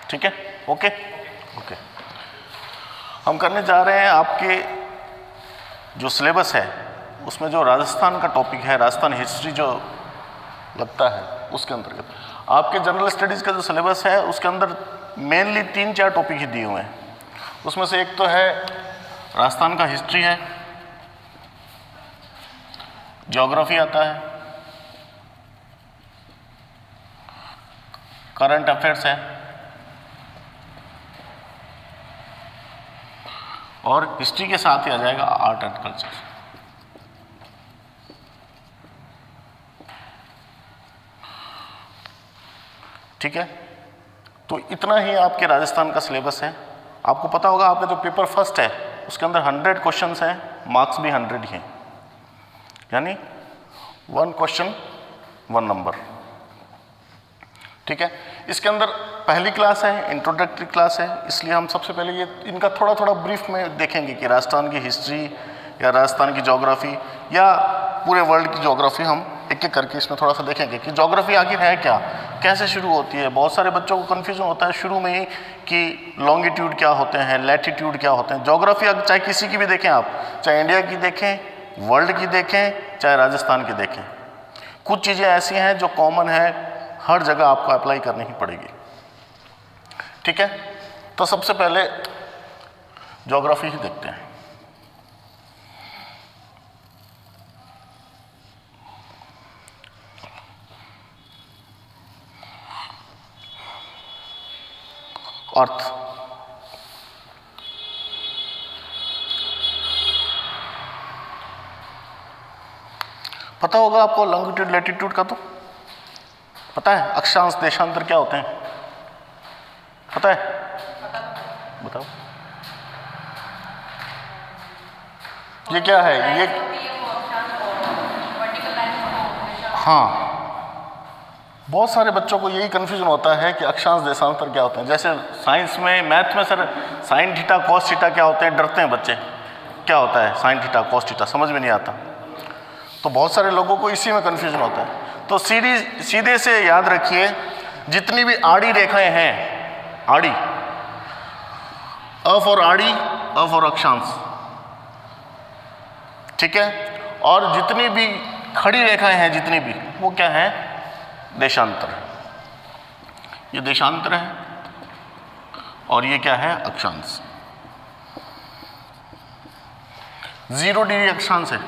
ठीक है, okay okay. हम करने जा रहे हैं आपके जो सिलेबस है उसमें जो राजस्थान का टॉपिक है, राजस्थान हिस्ट्री जो लगता है उसके अंतर्गत आपके जनरल स्टडीज़ का जो सिलेबस है उसके अंदर मेनली 3-4 टॉपिक ही दिए हुए हैं। उसमें से एक तो है राजस्थान का हिस्ट्री है, ज्योग्राफी आता है, करंट अफेयर्स है और हिस्ट्री के साथ ही आ जाएगा आर्ट एंड कल्चर। ठीक है, तो इतना ही आपके राजस्थान का सिलेबस है। आपको पता होगा आपका जो पेपर फर्स्ट है उसके अंदर 100 क्वेश्चंस हैं, मार्क्स भी 100 ही हैं, यानी 1 क्वेश्चन 1 नंबर। ठीक है, इसके अंदर पहली क्लास है, इंट्रोडक्टरी क्लास है, इसलिए हम सबसे पहले ये इनका थोड़ा थोड़ा ब्रीफ में देखेंगे कि राजस्थान की हिस्ट्री या राजस्थान की ज्योग्राफी या पूरे वर्ल्ड की ज्योग्राफी हम एक एक करके इसमें थोड़ा सा देखेंगे कि ज्योग्राफी आखिर है क्या, कैसे शुरू होती है। बहुत सारे बच्चों को कन्फ्यूजन होता है शुरू में ही कि लॉन्गिट्यूड क्या होते हैं, लैटिट्यूड क्या होते हैं। ज्योग्राफी अब चाहे किसी की भी देखें आप, चाहे इंडिया की देखें, वर्ल्ड की देखें, चाहे राजस्थान की देखें, कुछ चीज़ें ऐसी हैं जो कॉमन है, हर जगह आपको अप्लाई करनी ही पड़ेगी। ठीक है, तो सबसे पहले ज्योग्राफी ही देखते हैं। अर्थ, पता होगा आपको लॉन्गिट्यूड लैटिट्यूड का, तो पता है अक्षांश देशांतर क्या होते हैं, पता है, बताओ ये क्या है ये। हाँ, बहुत सारे बच्चों को यही कन्फ्यूजन होता है कि अक्षांश देशांतर क्या होते हैं। जैसे साइंस में, मैथ में sir sine theta cos theta क्या होते हैं, डरते हैं बच्चे, क्या होता है साइन थीटा कॉस थीटा, समझ में नहीं आता। तो बहुत सारे लोगों को इसी में कन्फ्यूजन होता है। तो सीधे से याद रखिए, जितनी भी आड़ी रेखाएं हैं, आड़ी, अ फॉर आड़ी, अ फॉर अक्षांश, ठीक है, और जितनी भी खड़ी रेखाएं हैं जितनी भी, वो क्या है, देशांतर। ये देशांतर है और ये क्या है, अक्षांश। 0 डिग्री अक्षांश है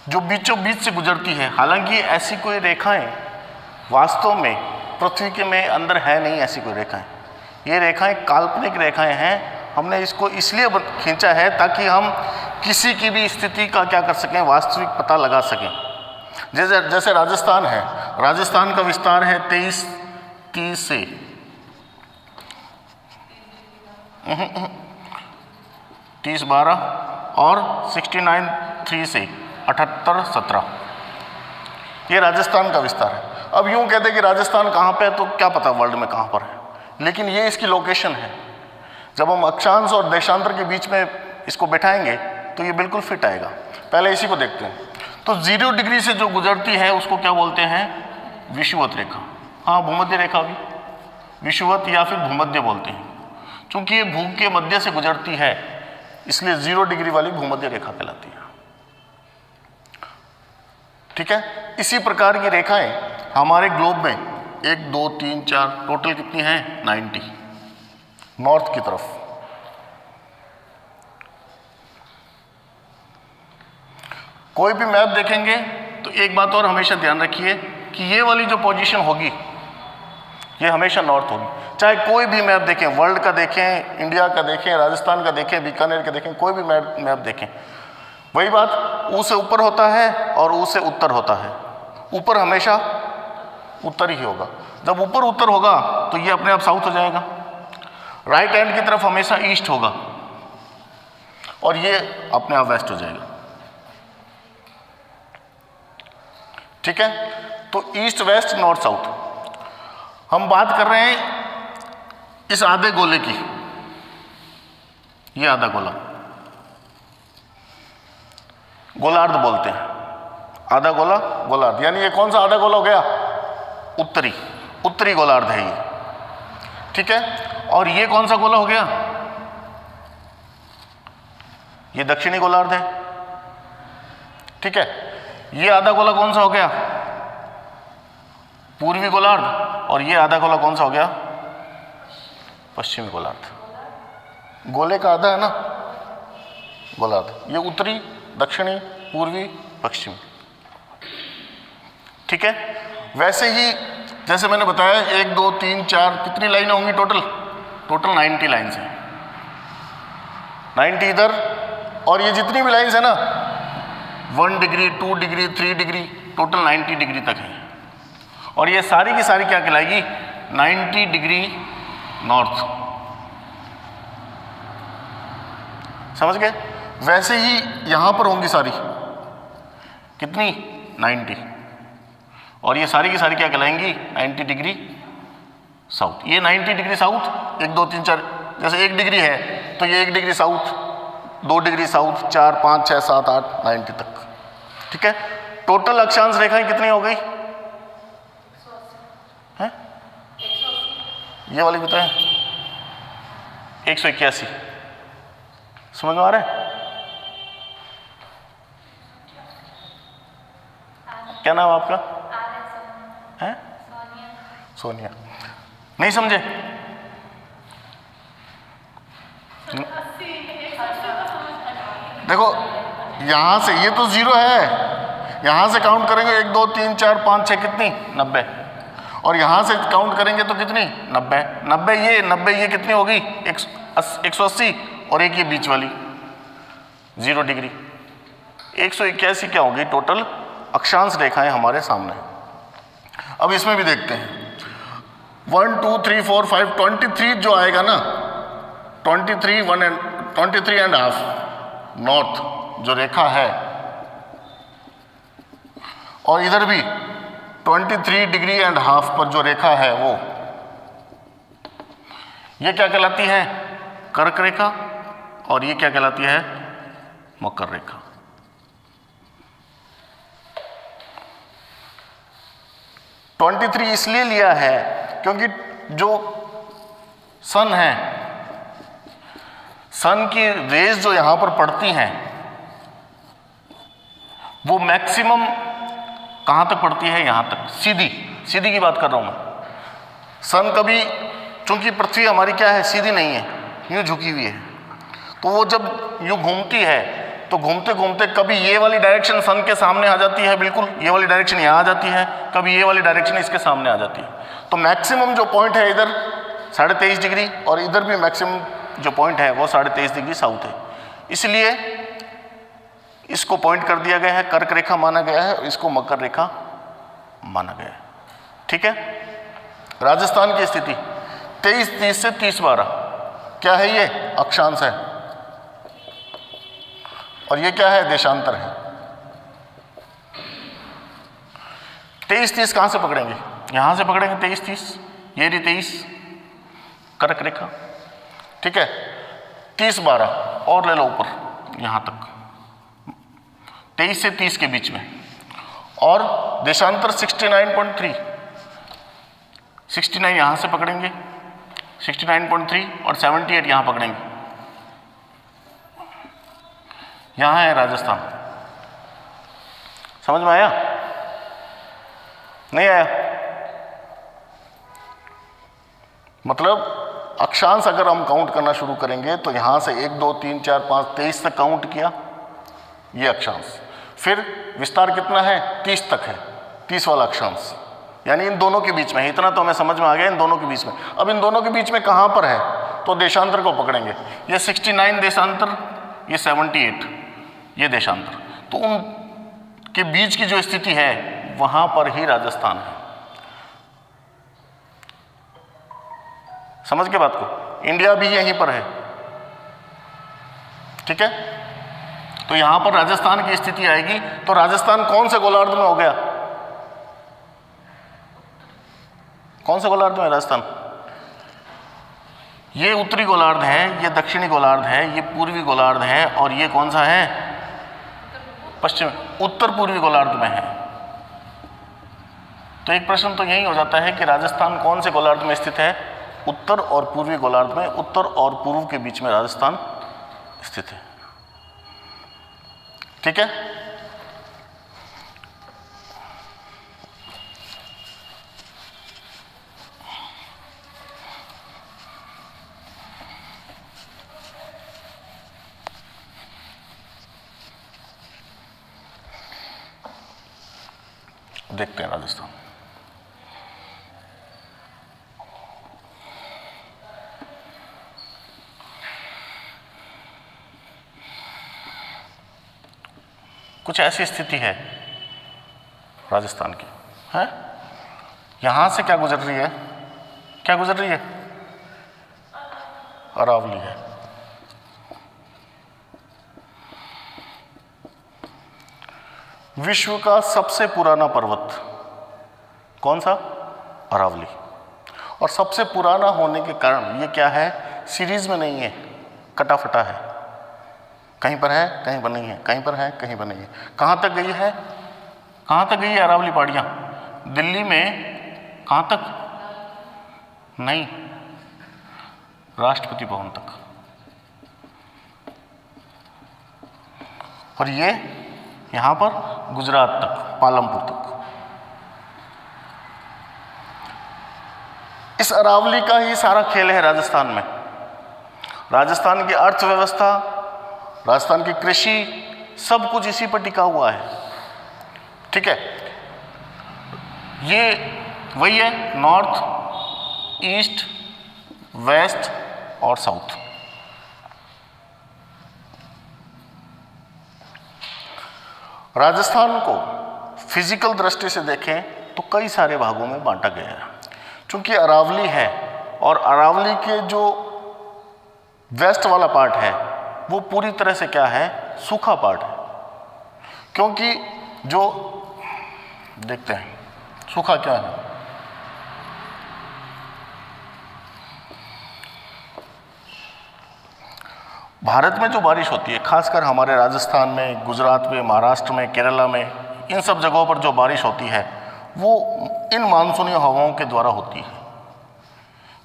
जो बीचों बीच से गुजरती है। हालांकि ऐसी कोई रेखाएं वास्तव में पृथ्वी के में अंदर है नहीं, ऐसी कोई रेखाएं, ये रेखाएं काल्पनिक रेखाएं हैं। हमने इसको इसलिए खींचा है ताकि हम किसी की भी स्थिति का क्या कर सकें, वास्तविक पता लगा सकें। जैसे राजस्थान है, राजस्थान का विस्तार है 23-30 से 30-12 और 69-3 से 78-17, ये राजस्थान का विस्तार है। अब यूं कहते हैं कि राजस्थान कहाँ पे है, तो क्या पता वर्ल्ड में कहाँ पर है, लेकिन ये इसकी लोकेशन है। जब हम अक्षांश और देशांतर के बीच में इसको बैठाएंगे तो ये बिल्कुल फिट आएगा। पहले इसी को देखते हैं। तो 0 डिग्री से जो गुजरती है उसको क्या बोलते हैं, विषुवत रेखा। हाँ, भूमध्य रेखा भी विषुवत या फिर भूमध्य बोलते हैं। चूंकि ये भू के मध्य से गुजरती है इसलिए 0 डिग्री वाली भूमध्य रेखा कहलाती है। ठीक है, इसी प्रकार की रेखाएं हमारे ग्लोब में 1 2 3 4 टोटल कितनी हैं, 90 नॉर्थ की तरफ। कोई भी मैप देखेंगे तो एक बात और हमेशा ध्यान रखिए कि ये वाली जो पोजीशन होगी ये हमेशा नॉर्थ होगी। चाहे कोई भी मैप देखें, वर्ल्ड का देखें, इंडिया का देखें, राजस्थान का देखें, बीकानेर का देखें, कोई भी मैप देखें, वही बात, ऊ से ऊपर होता है और ऊ से उत्तर होता है। ऊपर हमेशा उत्तर ही होगा। जब ऊपर उत्तर होगा तो ये अपने आप साउथ हो जाएगा। राइट हैंड की तरफ हमेशा ईस्ट होगा और ये अपने आप वेस्ट हो जाएगा। ठीक है, तो ईस्ट वेस्ट नॉर्थ साउथ। हम बात कर रहे हैं इस आधे गोले की, ये आधा गोला गोलार्ध बोलते हैं। आधा गोला गोलार्ध, यानी ये कौन सा आधा गोला हो गया, उत्तरी गोलार्ध है ये। ठीक है, और ये कौन सा गोला हो गया? ये दक्षिणी गोलार्ध है, ठीक है। ये आधा गोला कौन सा हो गया? पूर्वी गोलार्ध। और ये आधा गोला कौन सा हो गया? पश्चिमी गोलार्ध। गोले का आधा है ना गोलार्ध। ये उत्तरी, दक्षिणी, पूर्वी, पश्चिमी, ठीक है। वैसे ही जैसे मैंने बताया 1 2 3 4 कितनी लाइनें होंगी टोटल? टोटल 90 लाइन्स हैं, 90 इधर, और ये जितनी भी लाइन्स है ना 1 degree 2 degree 3 degree total 90 degree तक है। और ये सारी की सारी क्या कहलाएगी? 90 डिग्री नॉर्थ। समझ गए? वैसे ही यहां पर होंगी सारी, कितनी? 90। और ये सारी की सारी क्या कहलाएंगी? 90 डिग्री साउथ। ये 90 डिग्री साउथ, 1 2 3 4, जैसे 1 डिग्री है तो ये 1 डिग्री साउथ, 2 डिग्री साउथ, 4 5 6 7 8 90 तक, ठीक है। टोटल अक्षांश रेखाएं कितनी हो गई? हैं? ये वाली बताएं, 181। समझ में आ रहा है? क्या नाम आपका है? सोनिया। नहीं समझे? देखो यहां से ये तो 0 है, यहां से काउंट करेंगे 1 2 3 4 5 6 कितनी? 90। और यहां से काउंट करेंगे तो कितनी? 90। 90 ये कितनी होगी? 180। और एक ये बीच वाली 0 डिग्री, 181 क्या होगी टोटल अक्षांश रेखाएं हमारे सामने। अब इसमें भी देखते हैं 1 2 3 4 5 23 जो आएगा ना, 23 एंड हाफ नॉर्थ जो रेखा है, और इधर भी 23 डिग्री एंड हाफ पर जो रेखा है वो, ये क्या कहलाती है? कर्क रेखा। और ये क्या कहलाती है? मकर रेखा। तो 23 इसलिए लिया है क्योंकि जो सन है, सन की रेज जो यहां पर पड़ती हैं वो मैक्सिमम कहां तक पड़ती है? यहां तक, सीधी की बात कर रहा हूं मैं। सन कभी, चूंकि पृथ्वी हमारी क्या है? सीधी नहीं है, यूं झुकी हुई है, तो वो जब यूं घूमती है तो घूमते घूमते कभी ये वाली डायरेक्शन सन के सामने आ जाती है, बिल्कुल ये वाली डायरेक्शन यहाँ आ जाती है, कभी ये वाली डायरेक्शन इसके सामने आ जाती है। तो मैक्सिमम जो पॉइंट है इधर 23.5 डिग्री, और इधर भी मैक्सिमम जो पॉइंट है वो 23.5 डिग्री साउथ है। इसलिए इसको पॉइंट कर दिया गया है, कर्क रेखा माना गया है, इसको मकर रेखा माना गया है, ठीक है। राजस्थान की स्थिति 23:30 से 30:12 क्या है? ये अक्षांश है, और ये क्या है? देशांतर है। 23:30 कहां से पकड़ेंगे? यहां से पकड़ेंगे 23:30, ये रही 23 कर्क रेखा, ठीक है। 30:12 और ले लो ऊपर यहां तक, 23 से 30 के बीच में, और देशांतर 69.3, 69 यहां से पकड़ेंगे, 69.3 और 78 यहां पकड़ेंगे। यहां है राजस्थान। समझ में आया? नहीं आया? मतलब अक्षांश अगर हम काउंट करना शुरू करेंगे तो यहां से 1 2 3 4 5 23 तक काउंट किया, ये अक्षांश। फिर विस्तार कितना है? 30 तक है, 30 वाला अक्षांश, यानी इन दोनों के बीच में। इतना तो हमें समझ में आ गया, इन दोनों के बीच में। अब इन दोनों के बीच में कहां पर है? तो देशांतर को पकड़ेंगे। ये 69 देशांतर, ये 78 ये देशांतर, तो उन के बीच की जो स्थिति है वहां पर ही राजस्थान है। समझ के बात को? इंडिया भी यहीं पर है, ठीक है। तो यहां पर राजस्थान की स्थिति आएगी। तो राजस्थान कौन से गोलार्ध में हो गया? कौन से गोलार्ध में है राजस्थान? ये उत्तरी गोलार्ध है, ये दक्षिणी गोलार्ध है, ये पूर्वी गोलार्ध है, और ये कौन सा है? पश्चिम, उत्तर पूर्वी गोलार्ध में है। तो एक प्रश्न तो यही हो जाता है कि राजस्थान कौन से गोलार्ध में स्थित है? उत्तर और पूर्वी गोलार्ध में उत्तर और पूर्व के बीच में राजस्थान स्थित है। ठीक है, देखते हैं राजस्थान। कुछ ऐसी स्थिति है राजस्थान की, है यहां से क्या गुजर रही है, क्या गुजर रही है, अरावली है। विश्व का सबसे पुराना पर्वत कौन सा, अरावली। और सबसे पुराना होने के कारण ये क्या है, सीरीज में नहीं है, कटा फटा है, कहीं पर है कहीं पर नहीं है, कहीं पर है कहीं पर नहीं है। कहाँ तक गई है, कहाँ तक गई है अरावली पहाड़ियाँ, दिल्ली में कहाँ तक, नहीं, राष्ट्रपति भवन तक। और ये यहाँ पर गुजरात तक, पालमपुर तक। इस अरावली का ही सारा खेल है राजस्थान में। राजस्थान की अर्थव्यवस्था, राजस्थान की कृषि, सब कुछ इसी पर टिका हुआ है। ठीक है, ये वही है, नॉर्थ, ईस्ट, वेस्ट और साउथ। राजस्थान को फिजिकल दृष्टि से देखें तो कई सारे भागों में बांटा गया है। क्योंकि अरावली है और अरावली के जो वेस्ट वाला पार्ट है वो पूरी तरह से क्या है, सूखा पार्ट है। क्योंकि जो देखते हैं सूखा क्या है, भारत में जो बारिश होती है, खासकर हमारे राजस्थान में, गुजरात में, महाराष्ट्र में, केरला में, इन सब जगहों पर जो बारिश होती है वो इन मानसूनी हवाओं के द्वारा होती है।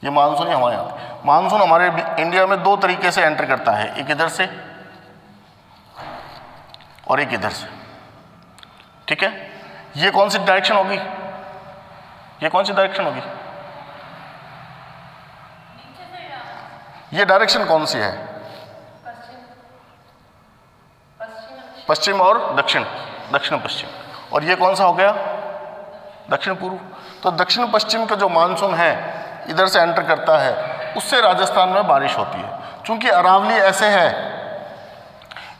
ये मानसूनी हवाएं आती हैं। मानसून हमारे इंडिया में दो तरीके से एंटर करता है, एक इधर से और एक इधर से। ठीक है, ये कौन सी डायरेक्शन होगी, ये कौन सी डायरेक्शन होगी, ये डायरेक्शन कौन सी है, पश्चिम और दक्षिण, दक्षिण पश्चिम। और ये कौन सा हो गया, दक्षिण पूर्व। तो दक्षिण पश्चिम का जो मानसून है इधर से एंटर करता है, उससे राजस्थान में बारिश होती है। चूंकि अरावली ऐसे है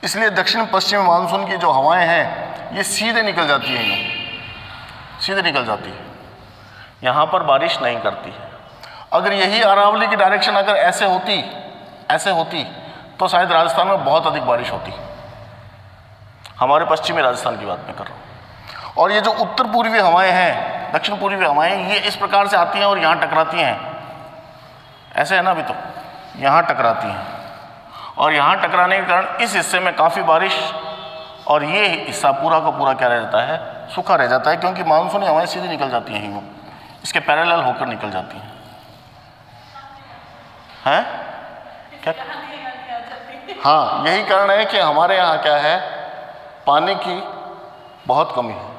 इसलिए दक्षिण पश्चिम मानसून की जो हवाएं हैं ये सीधे निकल जाती हैं, यूँ सीधे निकल जाती है, यहाँ पर बारिश नहीं करती है। अगर यही अरावली की डायरेक्शन अगर ऐसे होती तो शायद राजस्थान में बहुत अधिक बारिश होती। हमारे पश्चिमी राजस्थान की बात मैं कर रहा हूँ। और ये जो उत्तर पूर्वी हवाएं हैं, दक्षिण पूर्वी हवाएं, ये इस प्रकार से आती हैं और यहाँ टकराती हैं, ऐसे है ना, अभी तो यहाँ टकराती हैं और यहाँ टकराने के कारण इस हिस्से में काफ़ी बारिश और ये हिस्सा पूरा का पूरा क्या रह जाता है, सूखा रह जाता है। क्योंकि मानसूनी हवाएं सीधी निकल जाती हैं, यूँ इसके पैरेलल होकर निकल जाती हैं। हैं क्या, हाँ, यही कारण है कि हमारे यहाँ क्या है, पानी की बहुत कमी है।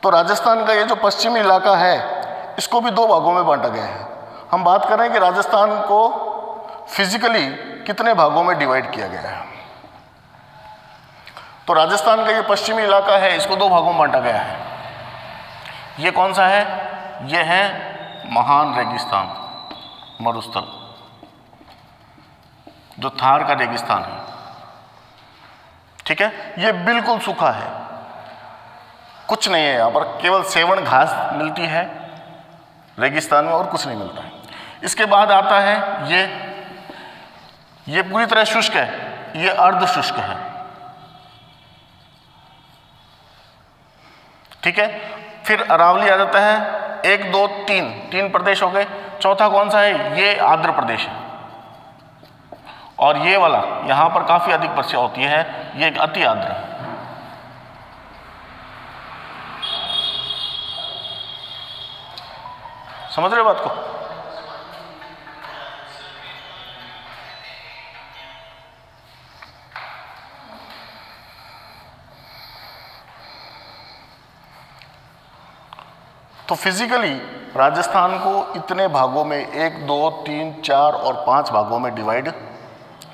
तो राजस्थान का ये जो पश्चिमी इलाका है इसको भी दो भागों में बांटा गया है। हम बात कर रहे हैं कि राजस्थान को फिजिकली कितने भागों में डिवाइड किया गया है। तो राजस्थान का ये पश्चिमी इलाका है, इसको दो भागों में बांटा गया है। ये कौन सा है, ये है महान रेगिस्तान, मरुस्थल, जो थार का रेगिस्तान है। ठीक है, ये बिल्कुल सूखा है, कुछ नहीं है यहाँ पर, केवल सेवण घास मिलती है रेगिस्तान में और कुछ नहीं मिलता है। इसके बाद आता है ये पूरी तरह शुष्क है, ये अर्ध शुष्क है। ठीक है, फिर अरावली आ जाता है, 1 2 3 प्रदेश हो गए। चौथा कौन सा है, ये आर्द्र प्रदेश है। और ये वाला यहाँ पर काफ़ी अधिक वर्षा होती है, ये अति आर्द्र। समझ रहे बात को? तो फिजिकली राजस्थान को इतने भागों में 1, 2, 3, 4 और 5 भागों में डिवाइड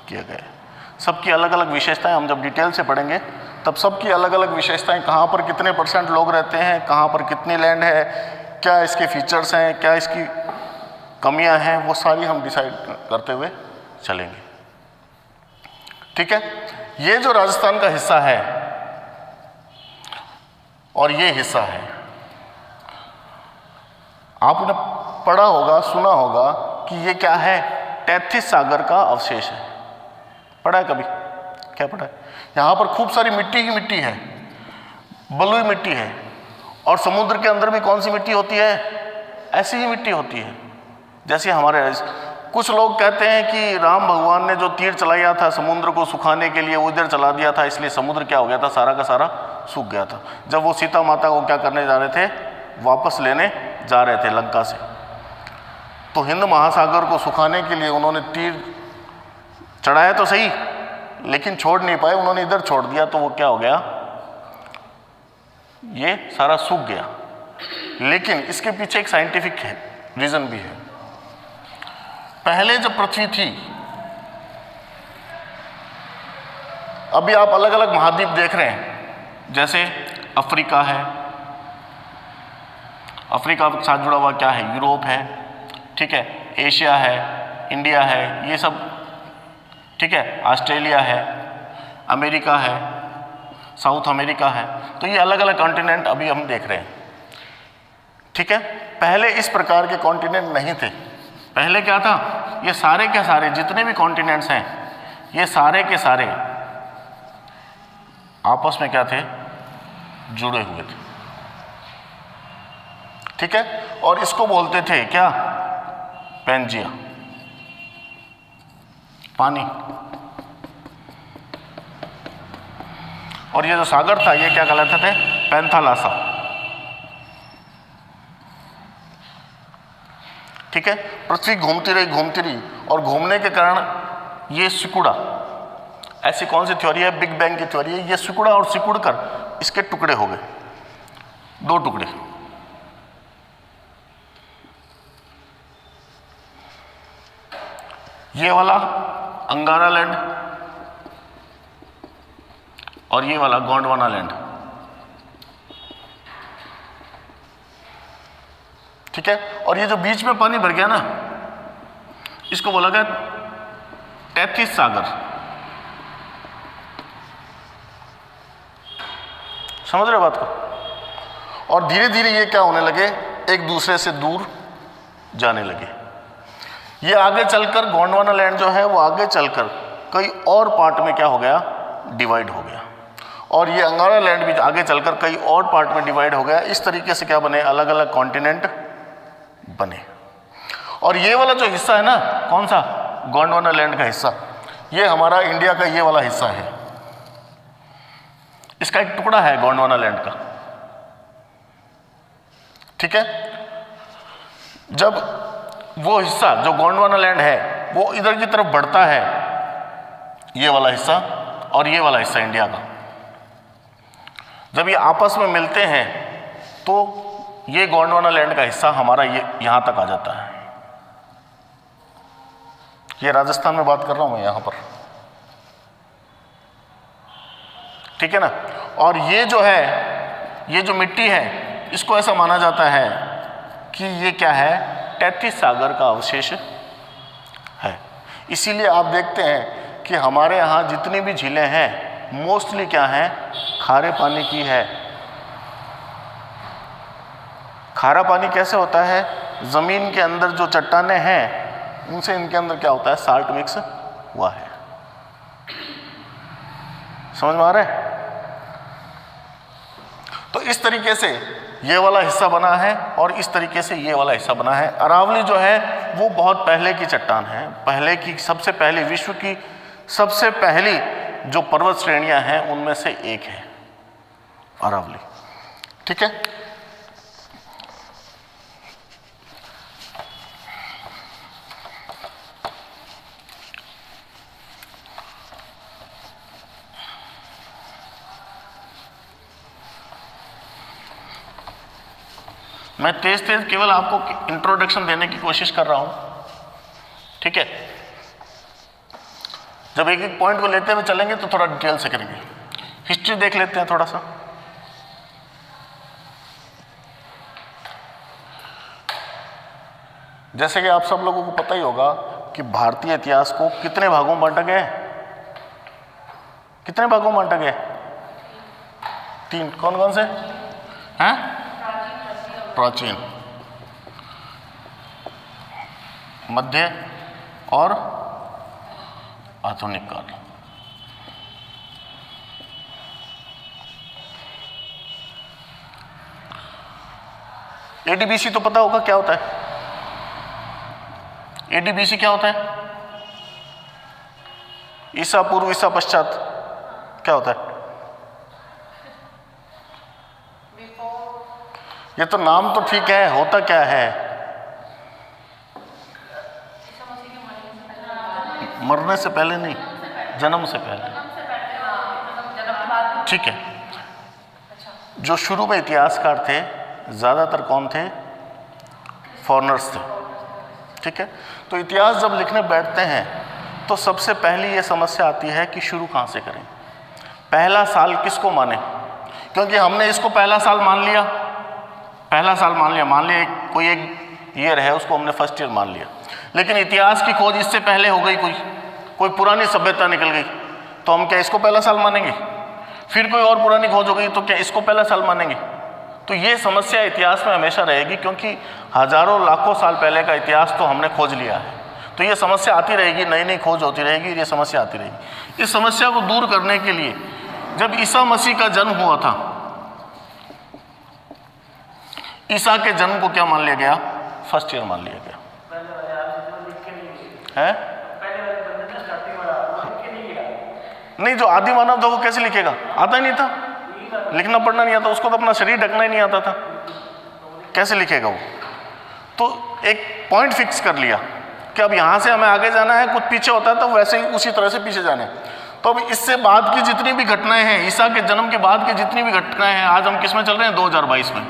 किया गया है। सबकी अलग अलग विशेषताएं हम जब डिटेल से पढ़ेंगे तब सबकी अलग अलग विशेषताएं, कहाँ पर कितने % लोग रहते हैं, कहाँ पर कितनी लैंड है, क्या इसके फीचर्स हैं, क्या इसकी कमियां हैं, वो सारी हम डिसाइड करते हुए चलेंगे। ठीक है, ये जो राजस्थान का हिस्सा है और ये हिस्सा है, आपने पढ़ा होगा, सुना होगा कि ये क्या है, तैथिस सागर का अवशेष है। पढ़ा है कभी? क्या पढ़ा है? यहाँ पर खूब सारी मिट्टी ही मिट्टी है, बलुई मिट्टी है। और समुद्र के अंदर भी कौन सी मिट्टी होती है? ऐसी ही मिट्टी होती है जैसे हमारे। कुछ लोग कहते हैं कि राम भगवान ने जो तीर चलाया था समुद्र को सुखाने के लिए, वो इधर चला दिया था, इसलिए समुद्र क्या हो गया था, सारा का सारा सूख गया था। जब वो सीता माता को क्या करने जा रहे थे, वापस लेने जा रहे थे लंका से, तो हिंद महासागर को सुखाने के लिए उन्होंने तीर चढ़ाया तो सही, लेकिन छोड़ नहीं पाए, उन्होंने इधर छोड़ दिया, तो वो क्या हो गया, ये सारा सूख गया। लेकिन इसके पीछे एक साइंटिफिक रीजन भी है। पहले जब पृथ्वी थी, अभी आप अलग अलग महाद्वीप देख रहे हैं, जैसे अफ्रीका है, अफ्रीका के साथ जुड़ा हुआ क्या है, यूरोप है, ठीक है, एशिया है, इंडिया है, ये सब, ठीक है, ऑस्ट्रेलिया है, अमेरिका है, साउथ अमेरिका है। तो ये अलग अलग कॉन्टिनेंट अभी हम देख रहे हैं। ठीक है, पहले इस प्रकार के कॉन्टिनेंट नहीं थे। पहले क्या था, ये सारे के सारे जितने भी कॉन्टिनेंट्स हैं, ये सारे के सारे आपस में क्या थे, जुड़े हुए थे। ठीक है, और इसको बोलते थे क्या, पैंजिया, पानी। और ये जो सागर था, ये क्या कहलाते थे, पैंथालासा। ठीक है, पृथ्वी घूमती रही और घूमने के कारण ये सिकुड़ा। ऐसी कौन सी थ्योरी है, बिग बैंग की थ्योरी है। ये सिकुड़ा और सिकुड़ कर इसके टुकड़े हो गए, 2 टुकड़े। ये वाला अंगारा लैंड और ये वाला गोंडवाना लैंड। ठीक है, और ये जो बीच में पानी भर गया ना, इसको बोला गया तैथिस सागर। समझ रहे बात को? और धीरे धीरे ये क्या होने लगे, एक दूसरे से दूर जाने लगे। ये आगे चलकर गोंडवाना लैंड जो है, वो आगे चलकर कई और पार्ट में क्या हो गया, डिवाइड हो गया। और ये अंगारा लैंड भी आगे चलकर कई और पार्ट में डिवाइड हो गया। इस तरीके से क्या बने, अलग अलग कॉन्टिनेंट बने। और ये वाला जो हिस्सा है ना, कौन सा, गोंडवाना लैंड का हिस्सा, ये हमारा इंडिया का ये वाला हिस्सा है। इसका एक टुकड़ा है गोंडवाना लैंड का। ठीक है, जब वो हिस्सा जो गोंडवाना लैंड है वो इधर की तरफ बढ़ता है, ये वाला हिस्सा और ये वाला हिस्सा इंडिया का, जब ये आपस में मिलते हैं तो ये गोंडवाना लैंड का हिस्सा हमारा ये यहां तक आ जाता है। ये राजस्थान में बात कर रहा हूं मैं यहां पर। ठीक है ना, और ये जो है, ये जो मिट्टी है, इसको ऐसा माना जाता है कि ये क्या है, तैथिस सागर का अवशेष है। इसीलिए आप देखते हैं कि हमारे यहाँ जितनी भी झीलें हैं मोस्टली क्या हैं, खारे पानी की है। खारा पानी कैसे होता है, ज़मीन के अंदर जो चट्टानें हैं उनसे इनके अंदर क्या होता है, साल्ट मिक्स हुआ है। समझ में आ रहा है? तो इस तरीके से ये वाला हिस्सा बना है और इस तरीके से ये वाला हिस्सा बना है। अरावली जो है वो बहुत पहले की चट्टान है, पहले की, सबसे पहली, विश्व की सबसे पहली जो पर्वत श्रेणियां हैं उनमें से एक है अरावली। ठीक है, मैं तेज तेज केवल आपको इंट्रोडक्शन देने की कोशिश कर रहा हूं, ठीक है। जब एक एक पॉइंट को लेते हुए चलेंगे तो थोड़ा डिटेल से करेंगे। हिस्ट्री देख लेते हैं थोड़ा सा। जैसे कि आप सब लोगों को पता ही होगा कि भारतीय इतिहास को कितने भागों में बांटा गया है? कितने भागों में बांटा गया है? 3। कौन कौन से हैं? प्राचीन, मध्य और आधुनिक काल। एडीबीसी तो पता होगा क्या होता है? एडीबीसी क्या होता है? ईसा पूर्व ईसा पश्चात क्या होता है? ये तो नाम तो ठीक है, होता क्या है? मरने से पहले नहीं, जन्म से पहले, ठीक है। जो शुरू में इतिहासकार थे ज्यादातर कौन थे? फॉरेनर्स थे, ठीक है। तो इतिहास जब लिखने बैठते हैं तो सबसे पहली ये समस्या आती है कि शुरू कहाँ से करें, पहला साल किसको माने, क्योंकि हमने इसको पहला साल मान लिया, मान लिया कोई एक ईयर है उसको हमने फर्स्ट ईयर मान लिया, लेकिन इतिहास की खोज इससे पहले हो गई, कोई पुरानी सभ्यता निकल गई तो हम क्या इसको पहला साल मानेंगे? फिर कोई और पुरानी खोज हो गई तो क्या इसको पहला साल मानेंगे? तो ये समस्या इतिहास में हमेशा रहेगी, क्योंकि हजारों लाखों साल पहले का इतिहास तो हमने खोज लिया है। तो ये समस्या आती रहेगी, नई नई खोज होती रहेगी, ये समस्या आती रहेगी। इस समस्या को दूर करने के लिए जब ईसा मसीह का जन्म हुआ था, ईसा के जन्म को क्या मान लिया गया? फर्स्ट ईयर मान लिया गया है। नहीं, जो आदि मानव था वो कैसे लिखेगा? आता ही नहीं था, लिखना पढ़ना नहीं आता उसको, तो अपना शरीर ढकना ही नहीं आता था, कैसे लिखेगा वो? तो एक पॉइंट फिक्स कर लिया कि अब यहां से हमें आगे जाना है, कुछ पीछे होता है तो वैसे ही उसी तरह से पीछे जाना है। तो अब इससे बाद की जितनी भी घटनाएं हैं, ईसा के जन्म के बाद की जितनी भी घटनाएं हैं, आज हम किस में चल रहे हैं? 2022 में।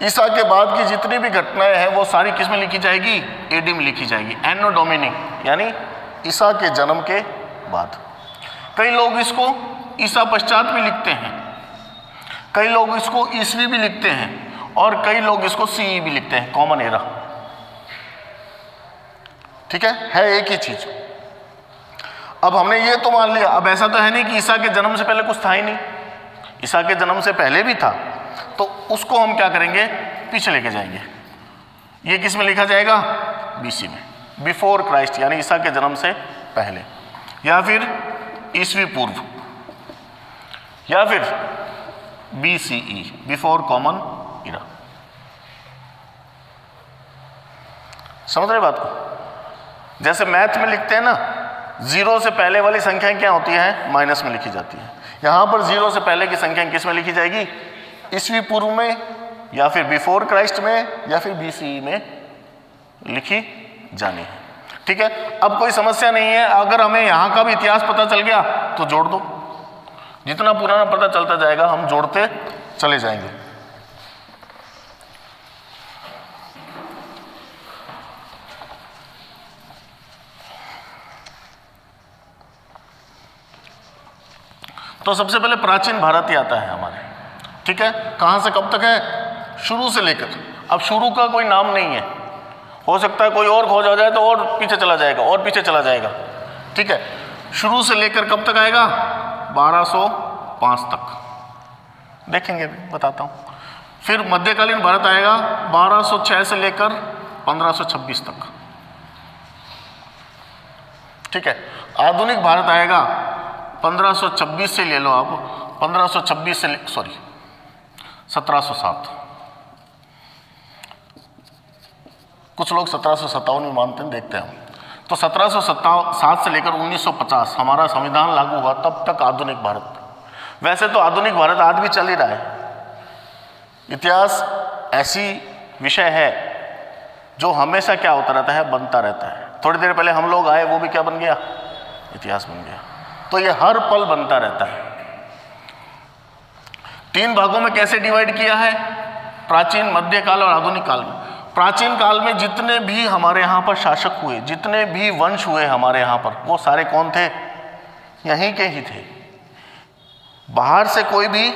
ईसा के बाद की जितनी भी घटनाएं हैं वो सारी किस में लिखी जाएगी? एडी में लिखी जाएगी, एनो डोमिनी, यानी ईसा के जन्म के बाद। कई लोग इसको ईसा पश्चात भी लिखते हैं, कई लोग इसको ईसवी भी लिखते हैं, और कई लोग इसको सीई भी लिखते हैं, कॉमन एरा, ठीक है एक ही चीज। अब हमने ये तो मान लिया, अब ऐसा तो है नहीं कि ईसा के जन्म से पहले कुछ था ही नहीं, ईसा के जन्म से पहले भी था, तो उसको हम क्या करेंगे? पीछे लेके जाएंगे। ये किस में लिखा जाएगा? बीसी में, बिफोर क्राइस्ट, यानी ईसा के जन्म से पहले, या फिर ईसवी पूर्व, या फिर BCE, बिफोर कॉमन इरा। समझ रहे बात को? जैसे मैथ में लिखते हैं ना, 0 से पहले वाली संख्याएं क्या होती है? माइनस में लिखी जाती है। यहां पर 0 से पहले की संख्या किस में लिखी जाएगी? ईसवी पूर्व में, या फिर बिफोर क्राइस्ट में, या फिर BCE में लिखी जानी है, ठीक है। अब कोई समस्या नहीं है, अगर हमें यहां का भी इतिहास पता चल गया तो जोड़ दो, जितना पुराना पता चलता जाएगा हम जोड़ते चले जाएंगे। तो सबसे पहले प्राचीन भारत ही आता है हमारे, ठीक है। कहां से कब तक है? शुरू से लेकर, अब शुरू का कोई नाम नहीं है, हो सकता है कोई और खोज हो जाए तो और पीछे चला जाएगा, और पीछे चला जाएगा, ठीक है। शुरू से लेकर कब तक आएगा? 1205 तक देखेंगे, बताता हूं। फिर मध्यकालीन भारत आएगा 1206 से लेकर 1526 तक, ठीक है। आधुनिक भारत आएगा 1526 से ले लो आप, 1526 से 1707। कुछ लोग 1757 में मानते हैं, देखते हैं। तो 1707 से लेकर 1950 हमारा संविधान लागू हुआ, तब तक आधुनिक भारत। वैसे तो आधुनिक भारत आज भी चल ही रहा है। इतिहास ऐसी विषय है जो हमेशा क्या होता रहता है? बनता रहता है। थोड़ी देर पहले हम लोग आए, वो भी क्या बन गया? इतिहास बन गया। तो ये हर पल बनता रहता है। 3 भागों में कैसे डिवाइड किया है? प्राचीन, मध्यकाल और आधुनिक काल में। प्राचीन काल में जितने भी हमारे यहाँ पर शासक हुए, जितने भी वंश हुए हमारे यहाँ पर, वो सारे कौन थे? यहीं के ही थे। बाहर से कोई भी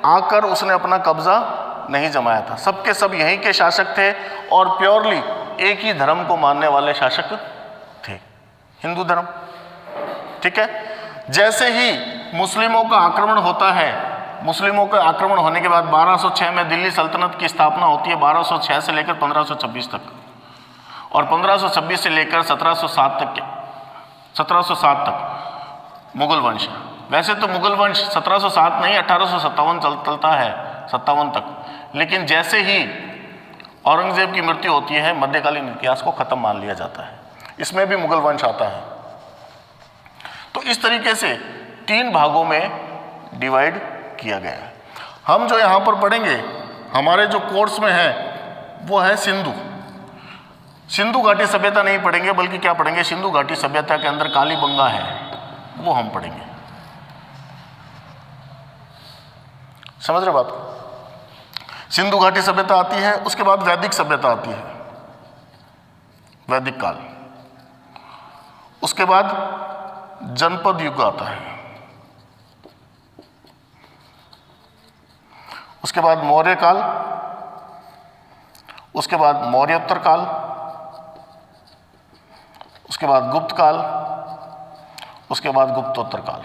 आकर उसने अपना कब्जा नहीं जमाया था। सबके सब यहीं के शासक थे और प्योरली एक ही धर्म को मानने वाले शासक थे, हिंदू धर्म। ठीक है। जैसे ही मुस्लिमों का आक्रमण होता है, मुस्लिमों का आक्रमण होने के बाद 1206 में दिल्ली सल्तनत की स्थापना होती है, 1206 से लेकर 1526 तक, और 1526 से लेकर 1707 तक मुगल वंश। वैसे तो मुगल वंश 1707 नहीं 1857 चलता है, 57 तक, लेकिन जैसे ही औरंगजेब की मृत्यु होती है, मध्यकालीन इतिहास को खत्म मान लिया जाता है। इसमें भी मुगल वंश आता है। तो इस तरीके से 3 भागों में डिवाइड किया गया है। हम जो यहाँ पर पढ़ेंगे, हमारे जो कोर्स में है वो है सिंधु घाटी सभ्यता नहीं पढ़ेंगे, बल्कि क्या पढ़ेंगे? सिंधु घाटी सभ्यता के अंदर कालीबंगा है, वो हम पढ़ेंगे। समझ रहे बात? सिंधु घाटी सभ्यता आती है, उसके बाद वैदिक सभ्यता आती है, वैदिक काल। उसके बाद जनपद युग आता है, उसके बाद मौर्य काल, उसके बाद मौर्योत्तर काल, उसके बाद गुप्त काल, उसके बाद गुप्तोत्तर काल।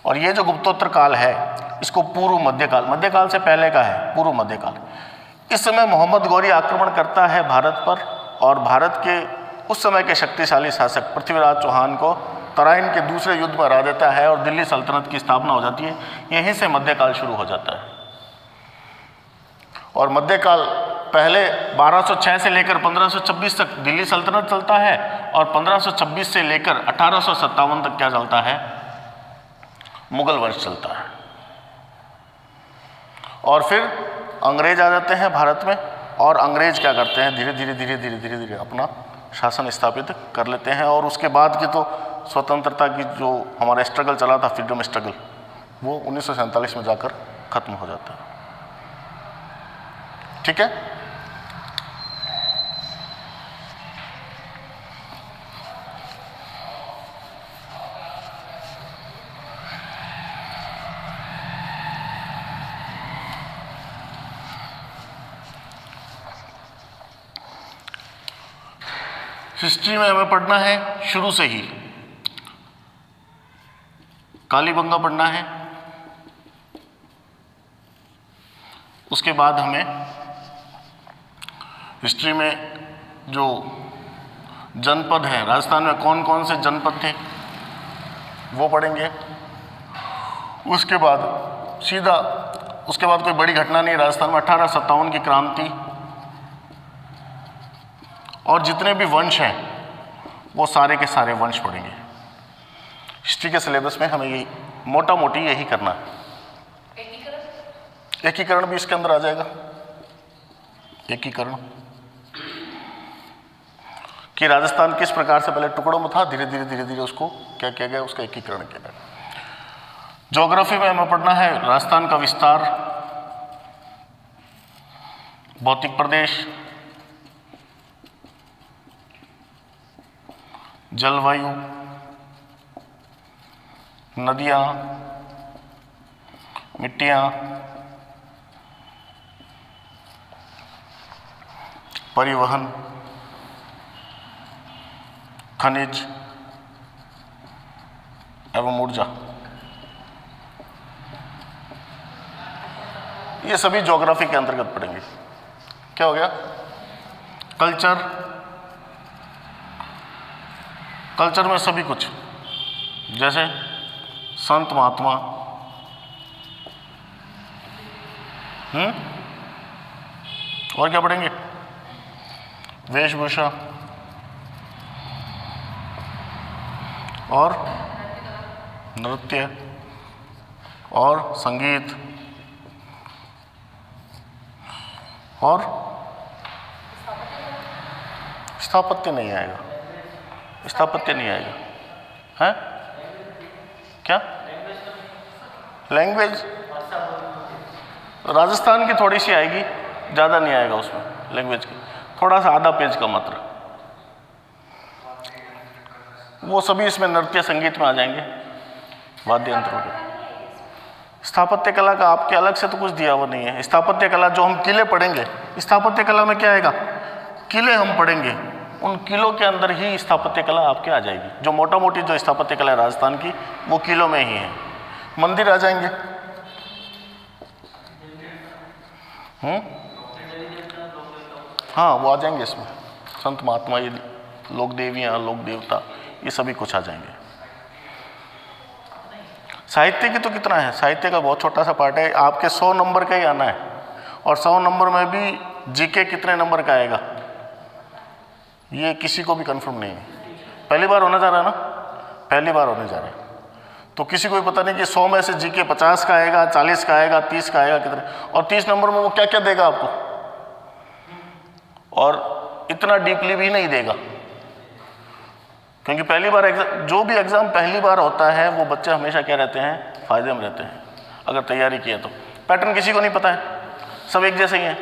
और ये जो गुप्तोत्तर काल है, इसको पूर्व मध्यकाल, मध्यकाल से पहले का है, पूर्व मध्यकाल। इस समय मोहम्मद गौरी आक्रमण करता है भारत पर, और भारत के उस समय के शक्तिशाली शासक पृथ्वीराज चौहान को तराइन के दूसरे युद्ध में हरा देता है और दिल्ली सल्तनत की स्थापना हो जाती है। यहीं से मध्यकाल शुरू हो जाता है। और मध्यकाल पहले 1206 से लेकर 1526 तक दिल्ली सल्तनत चलता है, और 1526 से लेकर 1857 तक क्या चलता है? मुगल वंश चलता है। और फिर अंग्रेज आ जाते हैं भारत में, और अंग्रेज क्या करते हैं? धीरे धीरे अपना शासन स्थापित कर लेते हैं। और उसके बाद की तो स्वतंत्रता की जो हमारा स्ट्रगल चला था, फ्रीडम स्ट्रगल, वो 1947 में जाकर खत्म हो जाता है। ठीक है। हिस्ट्री में हमें पढ़ना है शुरू से ही, कालीबंगा पढ़ना है। उसके बाद हमें हिस्ट्री में जो जनपद हैं, राजस्थान में कौन कौन से जनपद थे वो पढ़ेंगे। उसके बाद सीधा, उसके बाद कोई बड़ी घटना नहीं राजस्थान में, 1857 की क्रांति, और जितने भी वंश हैं वो सारे के सारे वंश पढ़ेंगे। हिस्ट्री के सिलेबस में हमें यही मोटा मोटी यही करना है। एकीकरण भी इसके अंदर आ जाएगा। एकीकरण कि राजस्थान किस प्रकार से पहले टुकड़ों में था, धीरे धीरे उसको क्या किया गया, उसका एकीकरण किया गया। ज्योग्राफी में हमें पढ़ना है राजस्थान का विस्तार, भौतिक प्रदेश, जलवायु, नदियाँ, मिट्टियाँ, परिवहन, खनिज एवं ऊर्जा। ये सभी ज्योग्राफी के अंतर्गत पढ़ेंगे। क्या हो गया? कल्चर, कल्चर में सभी कुछ, जैसे संत महात्मा, और क्या पढ़ेंगे? वेशभूषा और नृत्य और संगीत और स्थापत्य नहीं आएगा, स्थापत्य नहीं आएगा, है क्या? लैंग्वेज, राजस्थान की थोड़ी सी आएगी, ज़्यादा नहीं आएगा उसमें लैंग्वेज की, थोड़ा सा आधा पेज का मात्र। वो सभी इसमें नृत्य संगीत में आ जाएंगे, वाद्य यंत्रों के। स्थापत्य कला का आपके अलग से तो कुछ दिया हुआ नहीं है। स्थापत्य कला जो हम किले पढ़ेंगे, स्थापत्य कला में क्या आएगा, किले हम पढ़ेंगे, उन किलों के अंदर ही स्थापत्य कला आपके आ जाएगी। जो मोटा मोटी जो स्थापत्य कला है राजस्थान की, वो किलों में ही है। मंदिर आ जाएंगे, हाँ वो आ जाएंगे इसमें, संत महात्मा, ये लोक देवियाँ, लोक देवता, ये सभी कुछ आ जाएंगे। साहित्य की तो कितना है, साहित्य का बहुत छोटा सा पार्ट है, आपके 100 नंबर का ही आना है। और 100 नंबर में भी जीके कितने नंबर का आएगा ये किसी को भी कंफर्म नहीं है। पहली बार होने जा रहा है ना, पहली बार होने जा रहा है, तो किसी को भी पता नहीं कि 100 में से जीके 50 का आएगा, 40 का आएगा, 30 का आएगा, कितने। और 30 नंबर में वो क्या क्या देगा आपको, और इतना डीपली भी नहीं देगा, क्योंकि पहली बार जो भी एग्जाम पहली बार होता है वो बच्चे हमेशा क्या रहते हैं, फायदे में रहते हैं अगर तैयारी किया तो। पैटर्न किसी को नहीं पता है, सब एक जैसे ही हैं।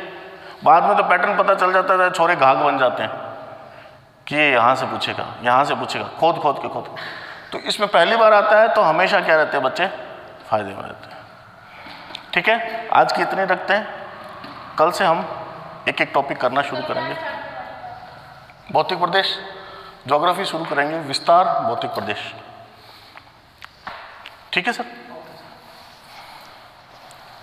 बाद में तो पैटर्न पता चल जाता है, छोरे घाघ बन जाते हैं कि ये यहाँ से पूछेगा, यहाँ से पूछेगा, खोद खोद के खोद। तो इसमें पहली बार आता है तो हमेशा क्या रहते हैं बच्चे, फायदे में रहते हैं। ठीक है, आज की इतनी रखते हैं, कल से हम एक एक टॉपिक करना शुरू करेंगे। भौतिक प्रदेश, ज्योग्राफी शुरू करेंगे, विस्तार भौतिक प्रदेश। ठीक है सर।